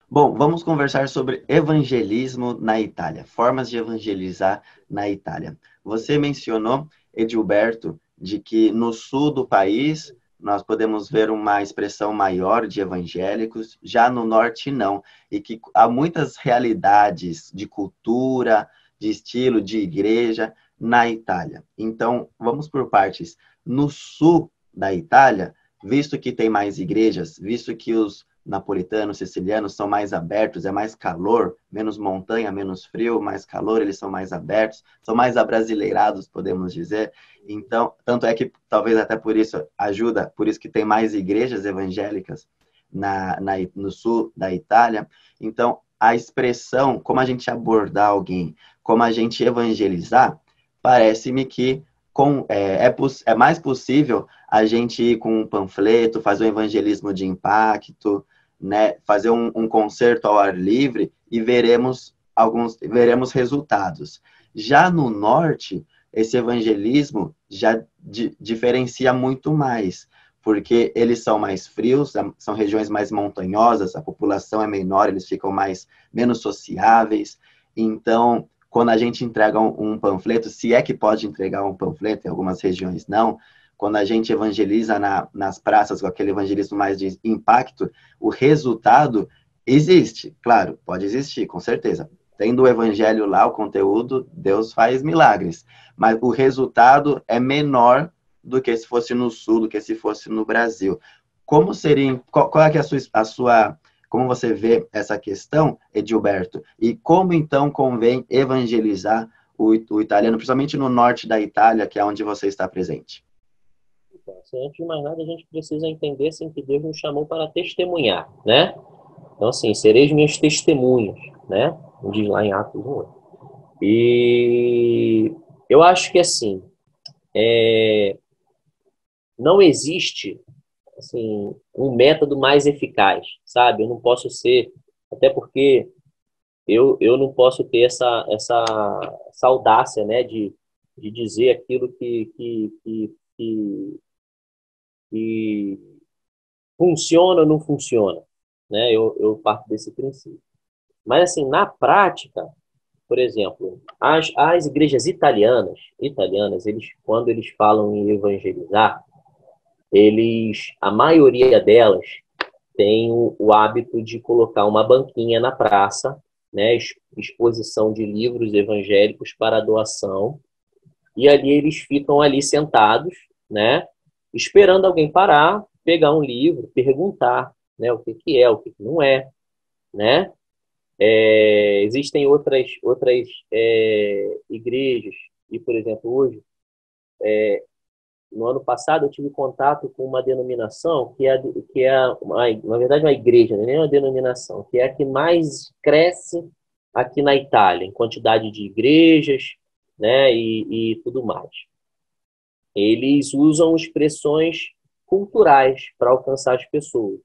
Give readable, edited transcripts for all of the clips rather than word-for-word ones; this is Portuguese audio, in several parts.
Bom, vamos conversar sobre evangelismo na Itália, formas de evangelizar na Itália. Você mencionou, Edilberto, de que no sul do país nós podemos ver uma expressão maior de evangélicos, já no norte não, e que há muitas realidades de cultura, de estilo, de igreja na Itália. Então, vamos por partes. No sul da Itália, visto que tem mais igrejas, visto que os napolitanos, sicilianos são mais abertos, é mais calor, menos montanha, menos frio, mais calor, eles são mais abertos, são mais abrasileirados, podemos dizer. Então, tanto é que talvez até por isso ajuda, por isso que tem mais igrejas evangélicas no sul da Itália. Então, a expressão, como a gente abordar alguém, como a gente evangelizar, parece-me que é mais possível a gente ir com um panfleto, fazer um evangelismo de impacto, né, fazer um concerto ao ar livre e veremos resultados. Já no norte, esse evangelismo já diferencia muito mais, porque eles são mais frios, são regiões mais montanhosas, a população é menor, eles ficam menos sociáveis. Então, quando a gente entrega um panfleto, se é que pode entregar um panfleto, em algumas regiões não, quando a gente evangeliza nas praças com aquele evangelismo mais de impacto, o resultado existe, claro, pode existir, com certeza. Tendo o evangelho lá, o conteúdo, Deus faz milagres. Mas o resultado é menor do que se fosse no Sul, do que se fosse no Brasil. Como seria, qual é, que é como você vê essa questão, Edilberto? E como então convém evangelizar o italiano, principalmente no norte da Itália, que é onde você está presente? Então, assim, antes de mais nada, a gente precisa entender assim, que Deus nos chamou para testemunhar, né? Então, assim, sereis minhas testemunhas, né? Como diz lá em Atos 1. E eu acho que, assim, não existe, assim, um método mais eficaz, sabe? Eu não posso ser, até porque eu não posso ter essa audácia, né? De dizer aquilo que funciona ou não funciona, né? Eu parto desse princípio. Mas, assim, na prática, por exemplo, as igrejas italianas, quando eles falam em evangelizar, a maioria delas tem o hábito de colocar uma banquinha na praça, né? Exposição de livros evangélicos para doação, e ali eles ficam ali sentados, né? Esperando alguém parar, pegar um livro, perguntar, né? O que que é, o que que não é, né? Existem outras igrejas, e, por exemplo, hoje, no ano passado, eu tive contato com uma denominação na verdade, uma igreja, não é nem uma denominação, que é a que mais cresce aqui na Itália, em quantidade de igrejas, né, e tudo mais. Eles usam expressões culturais para alcançar as pessoas,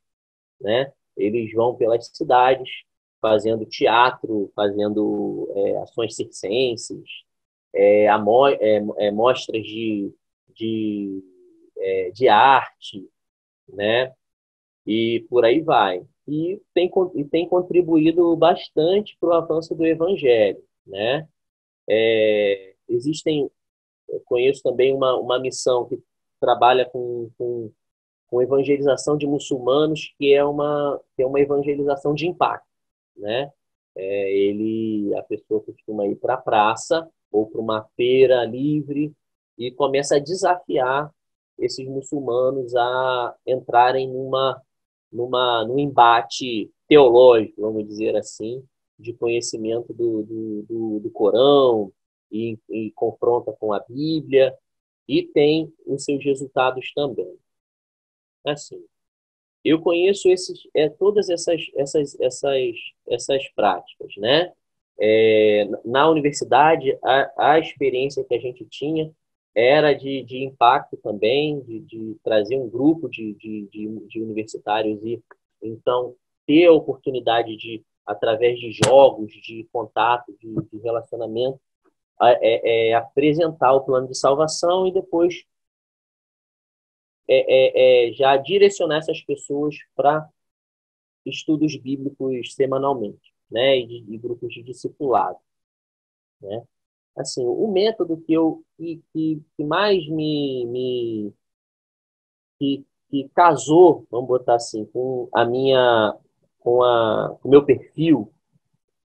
né? Eles vão pelas cidades fazendo teatro, fazendo ações circenses, mostras de, de arte, né? E por aí vai. E tem contribuído bastante para o avanço do evangelho, né? Eu conheço também uma missão que trabalha com evangelização de muçulmanos, que é uma evangelização de impacto, né? A pessoa costuma ir para a praça ou para uma feira livre e começa a desafiar esses muçulmanos a entrarem num embate teológico, vamos dizer assim, de conhecimento do Corão e confronta com a Bíblia e tem os seus resultados também. Assim, eu conheço todas essas práticas, né? Na universidade, a experiência que a gente tinha era de impacto também, de trazer um grupo de universitários e, então, ter a oportunidade de, através de jogos, de contato, de relacionamento, apresentar o plano de salvação e depois já direcionar essas pessoas para estudos bíblicos semanalmente, né? E grupos de discipulado, né? Assim, o método que mais que casou, vamos botar assim, com com o meu perfil,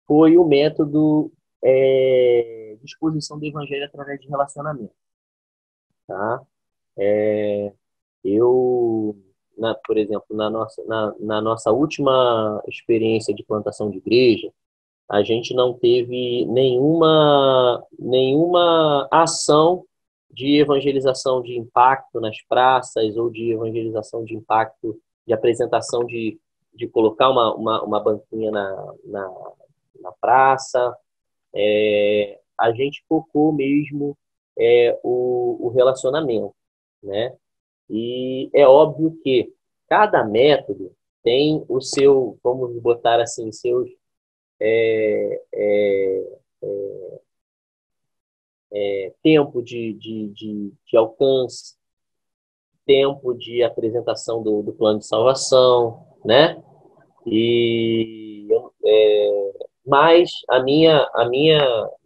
foi o método de exposição do evangelho através de relacionamento, tá? Eu, por exemplo, na nossa última experiência de plantação de igreja, a gente não teve nenhuma ação de evangelização de impacto nas praças ou de evangelização de impacto, de apresentação de colocar uma banquinha na praça. A gente focou mesmo o relacionamento, né? E é óbvio que cada método tem o seu, vamos botar assim, seus tempo de alcance, tempo de apresentação do plano de salvação, né? E mas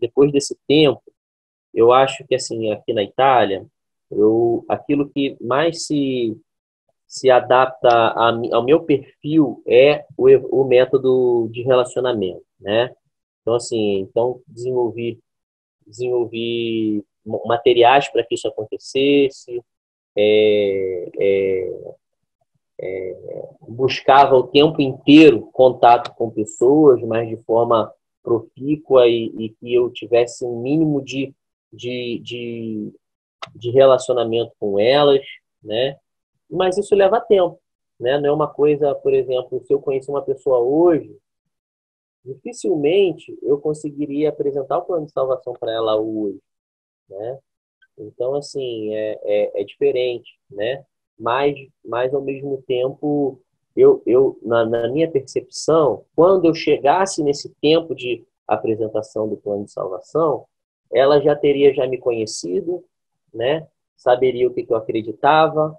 depois desse tempo, eu acho que assim aqui na Itália, aquilo que mais se adapta ao meu perfil é o método de relacionamento, né? Então assim, desenvolvi materiais para que isso acontecesse, é, é, buscava o tempo inteiro contato com pessoas, mas de forma profícua e que eu tivesse um mínimo de, de, de relacionamento com elas, né? Mas isso leva tempo, né? Não é uma coisa, por exemplo, se eu conhecer uma pessoa hoje, dificilmente eu conseguiria apresentar o plano de salvação para ela hoje, né? Então, assim, é diferente, né? Mas, ao mesmo tempo, na minha percepção, quando eu chegasse nesse tempo de apresentação do plano de salvação, ela já teria já me conhecido, né? Saberia o que eu acreditava,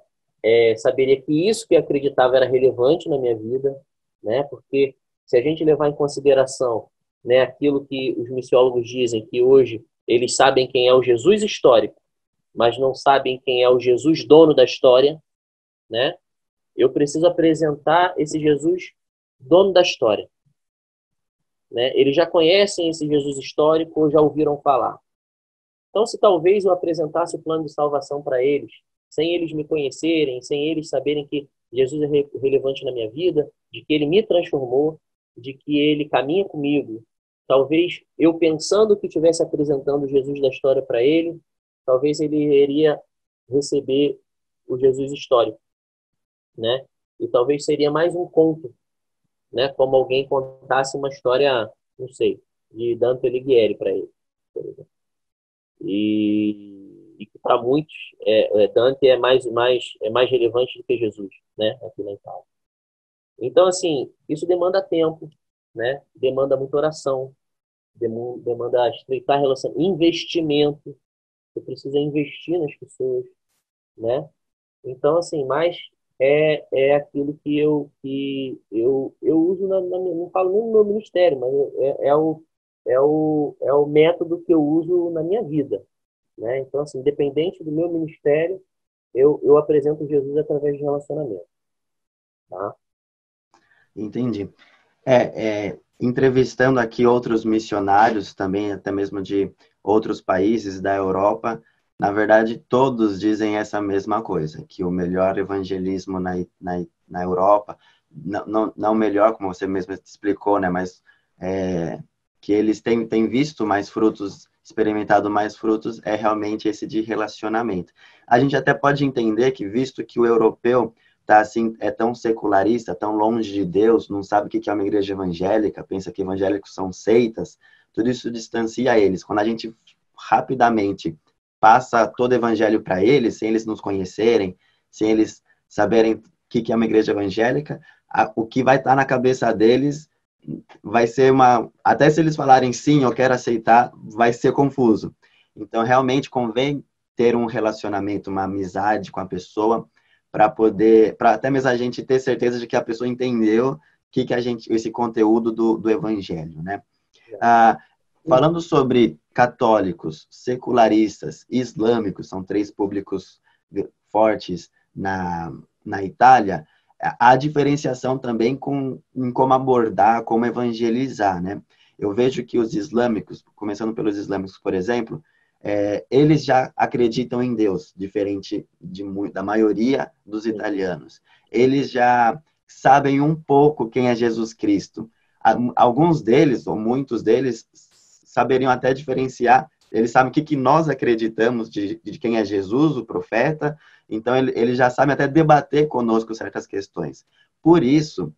saberia que isso que eu acreditava era relevante na minha vida, né? Porque se a gente levar em consideração, né, aquilo que os missiólogos dizem, que hoje eles sabem quem é o Jesus histórico, mas não sabem quem é o Jesus dono da história, né? Eu preciso apresentar esse Jesus dono da história, né? Eles já conhecem esse Jesus histórico ou já ouviram falar. Então, se talvez eu apresentasse o plano de salvação para eles, sem eles me conhecerem, sem eles saberem que Jesus é relevante na minha vida, de que ele me transformou, de que ele caminha comigo, talvez eu pensando que estivesse apresentando o Jesus da história para ele, talvez ele iria receber o Jesus histórico, né? E talvez seria mais um conto, né? Como alguém contasse uma história, não sei, de Dante Alighieri para ele, por exemplo. E que para muitos Dante é mais relevante do que Jesus, né? Aqui na Itália. Então, assim, isso demanda tempo, né? Demanda muita oração, demanda estreitar relação, investimento. Você precisa investir nas pessoas, né? Então, assim, mas é aquilo que eu uso não falo nem no meu ministério, mas é o método que eu uso na minha vida, né? Então, assim, independente do meu ministério, eu apresento Jesus através de relacionamento, tá? Entendi. Entrevistando aqui outros missionários também, até mesmo de outros países da Europa, na verdade, todos dizem essa mesma coisa, que o melhor evangelismo na Europa, não melhor, como você mesmo explicou, né, mas que eles têm visto mais frutos, experimentado mais frutos, é realmente esse de relacionamento. A gente até pode entender que, visto que o europeu tá assim, é tão secularista, tão longe de Deus, não sabe o que é uma igreja evangélica, pensa que evangélicos são seitas, tudo isso distancia eles. Quando a gente rapidamente passa todo o evangelho para eles, sem eles nos conhecerem, sem eles saberem o que é uma igreja evangélica, o que vai estar na cabeça deles vai ser até se eles falarem sim, eu quero aceitar, vai ser confuso. Então, realmente convém ter um relacionamento, uma amizade com a pessoa, para até mesmo a gente ter certeza de que a pessoa entendeu que a gente, esse conteúdo do evangelho, né? Ah, falando sobre católicos, secularistas, islâmicos, são três públicos fortes na Itália, há diferenciação também em como abordar, como evangelizar, né? Eu vejo que os islâmicos, começando pelos islâmicos, por exemplo, eles já acreditam em Deus, diferente da maioria dos italianos. Eles já sabem um pouco quem é Jesus Cristo. Alguns deles, ou muitos deles, saberiam até diferenciar. Eles sabem o que nós acreditamos de quem é Jesus, o profeta. Então, eles já sabem até debater conosco certas questões. Por isso,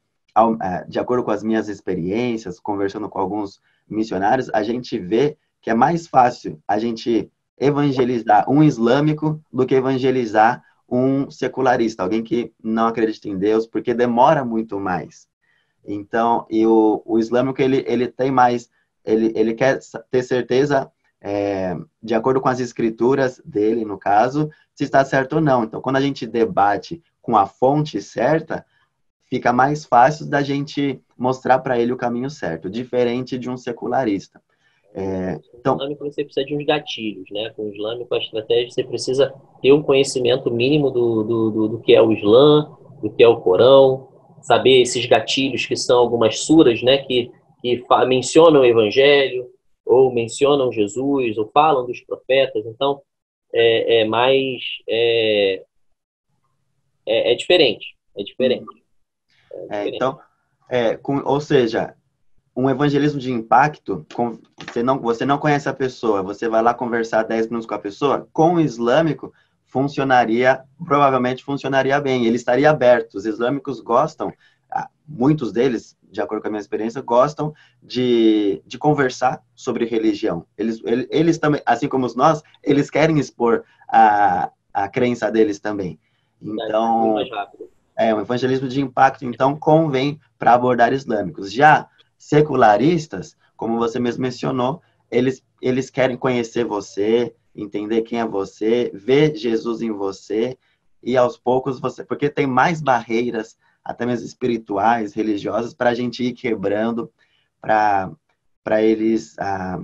de acordo com as minhas experiências, conversando com alguns missionários, a gente vê que é mais fácil a gente evangelizar um islâmico do que evangelizar um secularista, alguém que não acredita em Deus, porque demora muito mais. Então, e o islâmico, ele tem mais, ele quer ter certeza, de acordo com as escrituras dele, no caso, se está certo ou não. Então, quando a gente debate com a fonte certa, fica mais fácil da gente mostrar para ele o caminho certo, diferente de um secularista. Com o islâmico você precisa de uns gatilhos, né? Com o islâmico a estratégia você precisa ter um conhecimento mínimo do que é o Islã, do que é o Corão, saber esses gatilhos que são algumas suras, né? Que mencionam o Evangelho, ou mencionam Jesus, ou falam dos profetas. Então, é mais... É diferente. É diferente. Então, ou seja, um evangelismo de impacto, você não conhece a pessoa, você vai lá conversar 10 minutos com a pessoa, com o islâmico, provavelmente funcionaria bem, ele estaria aberto. Os islâmicos gostam, muitos deles, de acordo com a minha experiência, gostam de conversar sobre religião. Eles também, assim como nós, eles querem expor a crença deles também. Então, mais rápido. um evangelismo de impacto, então, convém para abordar islâmicos. Já secularistas, como você mesmo mencionou, eles querem conhecer você, entender quem é você, ver Jesus em você, e aos poucos porque tem mais barreiras, até mesmo espirituais, religiosas, para a gente ir quebrando, para eles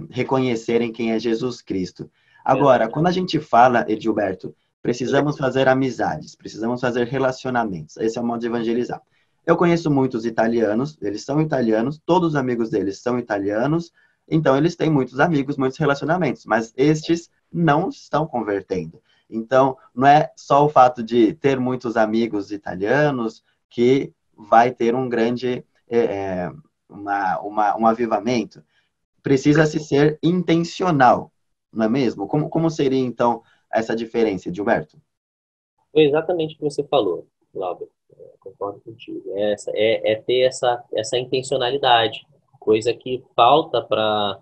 reconhecerem quem é Jesus Cristo. Agora, quando a gente fala, Edilberto, precisamos fazer amizades, precisamos fazer relacionamentos. Esse é o modo de evangelizar. Eu conheço muitos italianos, eles são italianos, todos os amigos deles são italianos, então eles têm muitos amigos, muitos relacionamentos, mas estes não estão convertendo. Então, não é só o fato de ter muitos amigos italianos que vai ter um grande um avivamento. Precisa-se ser intencional, não é mesmo? Como seria, então, essa diferença, Gilberto? Foi exatamente o que você falou, Glauber. Concordo contigo. É ter essa intencionalidade, coisa que falta para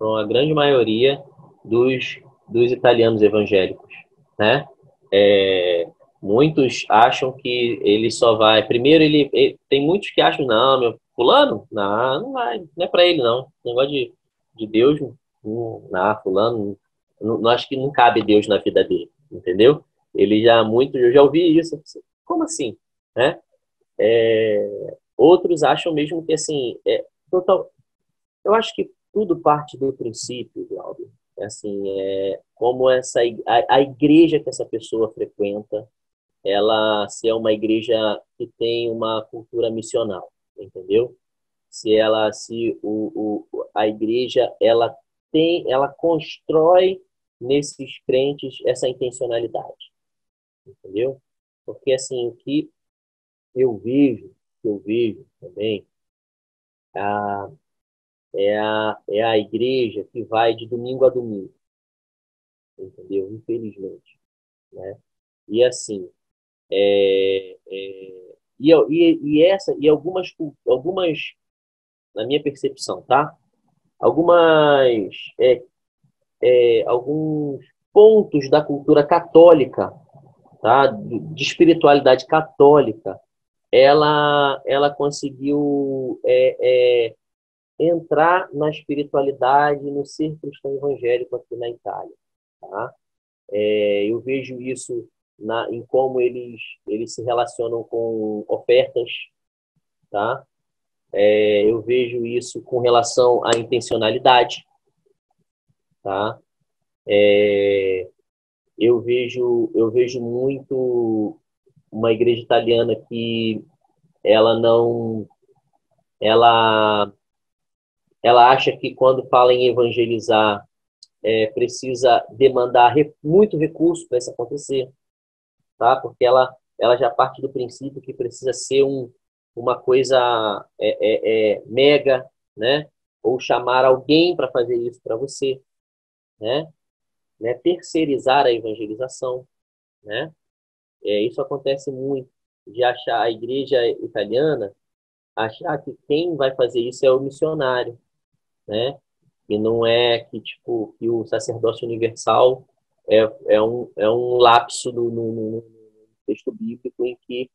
uma grande maioria dos italianos evangélicos, né? Muitos acham que ele só vai. Primeiro, tem muitos que acham, não, meu fulano, não vai, não é para ele, não. Negócio de Deus, não, fulano, não acho que não cabe Deus na vida dele, entendeu? Eu já ouvi isso. Como assim? Né? Outros acham mesmo que assim, total. Eu acho que tudo parte do princípio, Glauber. Como a igreja que essa pessoa frequenta, ela se é uma igreja que tem uma cultura missional, entendeu? A igreja ela constrói nesses crentes essa intencionalidade, entendeu? Porque assim, o que eu vejo também, a, é a igreja que vai de domingo a domingo, entendeu? Infelizmente, né? E assim, algumas, na minha percepção, tá? Algumas, alguns pontos da cultura católica, tá? De espiritualidade católica, ela conseguiu entrar na espiritualidade, no ser cristão evangélico aqui na Itália. Tá? Eu vejo isso em como eles se relacionam com ofertas, tá? Eu vejo isso com relação à intencionalidade, tá? Eu vejo muito uma igreja italiana que ela não, ela, ela acha que quando fala em evangelizar precisa demandar muito recurso para isso acontecer, tá? Porque ela já parte do princípio que precisa ser uma coisa mega, né? Ou chamar alguém para fazer isso para você, né? Terceirizar a evangelização, né? Isso acontece muito, de achar a igreja italiana, achar que quem vai fazer isso é o missionário, né? E não é que, tipo, que o sacerdócio universal é um lapso no texto bíblico em que,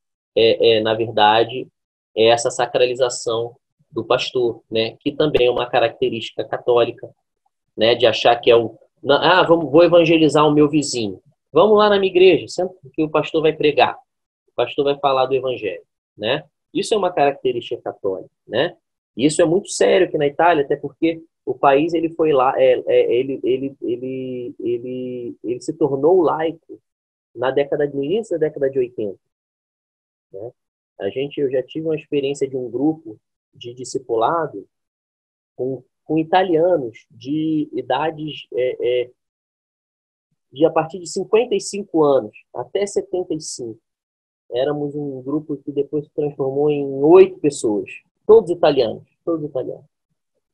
na verdade, é essa sacralização do pastor, né? Que também é uma característica católica, né? De achar que vou evangelizar o meu vizinho. Vamos lá na minha igreja, sempre que o pastor vai pregar, o pastor vai falar do evangelho, né? Isso é uma característica católica, né? E isso é muito sério aqui na Itália, até porque o país ele foi lá, ele se tornou laico no início da década de 80, né? Eu já tive uma experiência de um grupo de discipulado com italianos de idades de a partir de 55 anos até 75. Éramos um grupo que depois se transformou em 8 pessoas, todos italianos, todos italianos.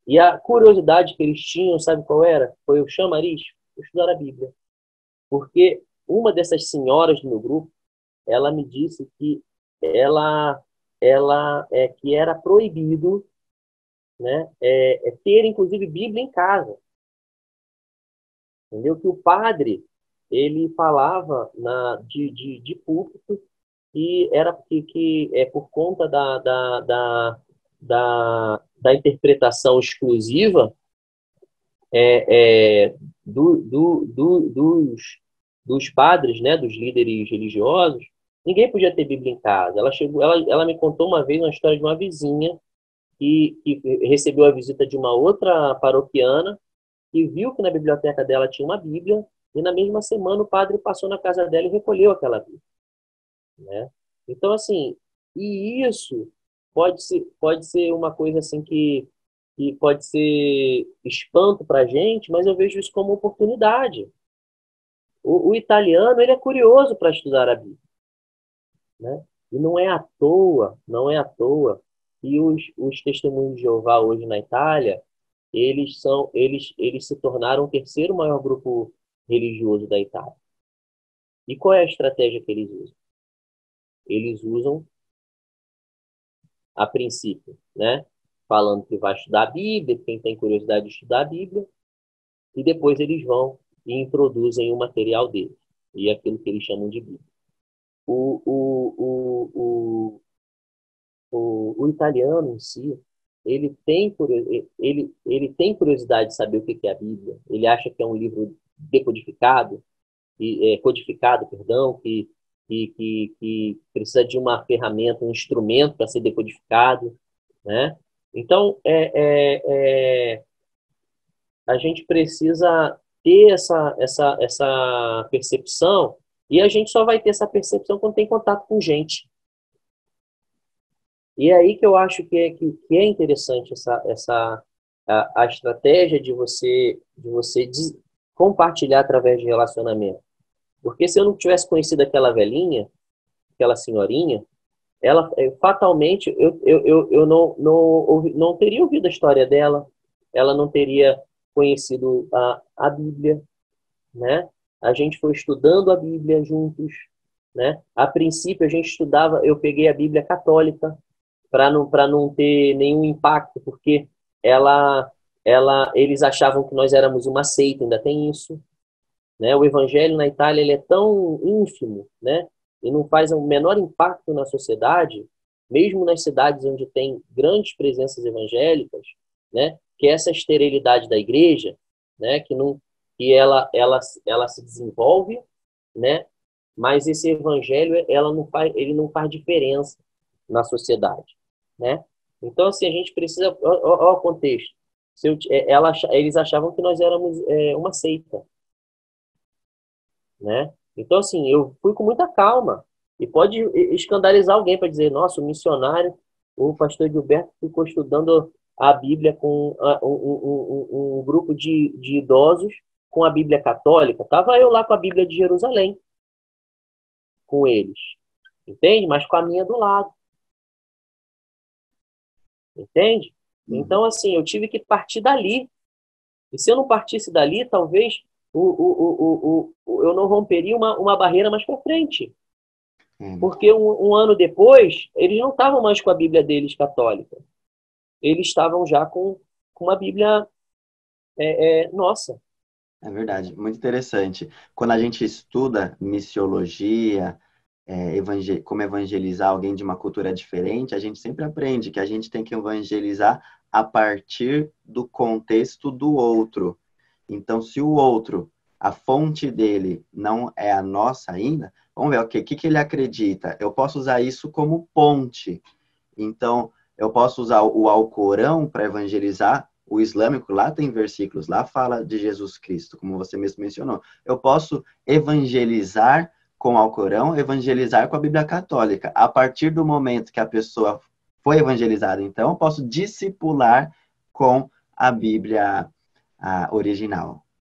E a curiosidade que eles tinham, sabe qual era? Foi o chamariz, estudar a Bíblia. Porque uma dessas senhoras do meu grupo, ela me disse que ela, que era proibido, né, ter inclusive Bíblia em casa. Entendeu? Que o padre ele falava de púlpito e era que por conta da interpretação exclusiva é, é, dos padres, né, dos líderes religiosos, ninguém podia ter Bíblia em casa. Ela me contou uma vez uma história de uma vizinha que recebeu a visita de uma outra paroquiana e viu que na biblioteca dela tinha uma Bíblia e na mesma semana o padre passou na casa dela e recolheu aquela Bíblia, né? Então, assim, e isso pode ser uma coisa assim que pode ser espanto para a gente, mas eu vejo isso como oportunidade. O italiano, ele é curioso para estudar a Bíblia, né? E não é à toa que os testemunhos de Jeová hoje na Itália, eles se tornaram o terceiro maior grupo religioso da Itália. E qual é a estratégia que eles usam? Eles usam, a princípio, né? Falando que vai estudar a Bíblia, quem tem curiosidade de estudar a Bíblia, e depois eles vão e introduzem o material deles, e aquilo que eles chamam de Bíblia. O, o, o, o italiano em si, ele tem curiosidade de saber o que é a Bíblia, ele acha que é um livro decodificado, codificado, perdão, que precisa de uma ferramenta, um instrumento para ser decodificado, né? Então, a gente precisa ter essa percepção e a gente só vai ter essa percepção quando tem contato com gente. E é aí que eu acho que é interessante a estratégia de você compartilhar através de relacionamento. Porque se eu não tivesse conhecido aquela velhinha, aquela senhorinha, ela fatalmente eu não teria ouvido a história dela, ela não teria conhecido a Bíblia, né? A gente foi estudando a Bíblia juntos, né? A princípio a gente estudava, eu peguei a Bíblia católica para não ter nenhum impacto, porque eles achavam que nós éramos uma seita, ainda tem isso, né? O evangelho na Itália ele é tão ínfimo, né? E não faz o menor impacto na sociedade, mesmo nas cidades onde tem grandes presenças evangélicas, né? Que essa esterilidade da igreja, né? Que ela se desenvolve, né? Mas esse evangelho ele não faz diferença na sociedade. né? Então, assim, a gente precisa... Olha o contexto. Eles achavam que nós éramos uma seita, né? Então, assim, eu fui com muita calma. E pode escandalizar alguém para dizer, nossa, o missionário, o pastor Gilberto ficou estudando a Bíblia com um grupo de idosos com a Bíblia católica. Estava eu lá com a Bíblia de Jerusalém, com eles. Entende? Mas com a minha do lado. Entende? Uhum. Então, assim, eu tive que partir dali. E se eu não partisse dali, talvez eu não romperia uma barreira mais para frente. É, Porque um ano depois, eles não estavam mais com a Bíblia deles católica. Eles estavam já com uma Bíblia nossa. é verdade, muito interessante. Quando a gente estuda missiologia, como evangelizar alguém de uma cultura diferente, a gente sempre aprende que a gente tem que evangelizar a partir do contexto do outro. Então, se o outro, a fonte dele não é a nossa ainda, vamos ver, ok, o que ele acredita? Eu posso usar isso como ponte. Então, eu posso usar o Alcorão para evangelizar o islâmico, lá tem versículos, lá fala de Jesus Cristo, como você mesmo mencionou. Eu posso evangelizar com o Alcorão, evangelizar com a Bíblia Católica. A partir do momento que a pessoa foi evangelizada, então, eu posso discipular com a Bíblia original.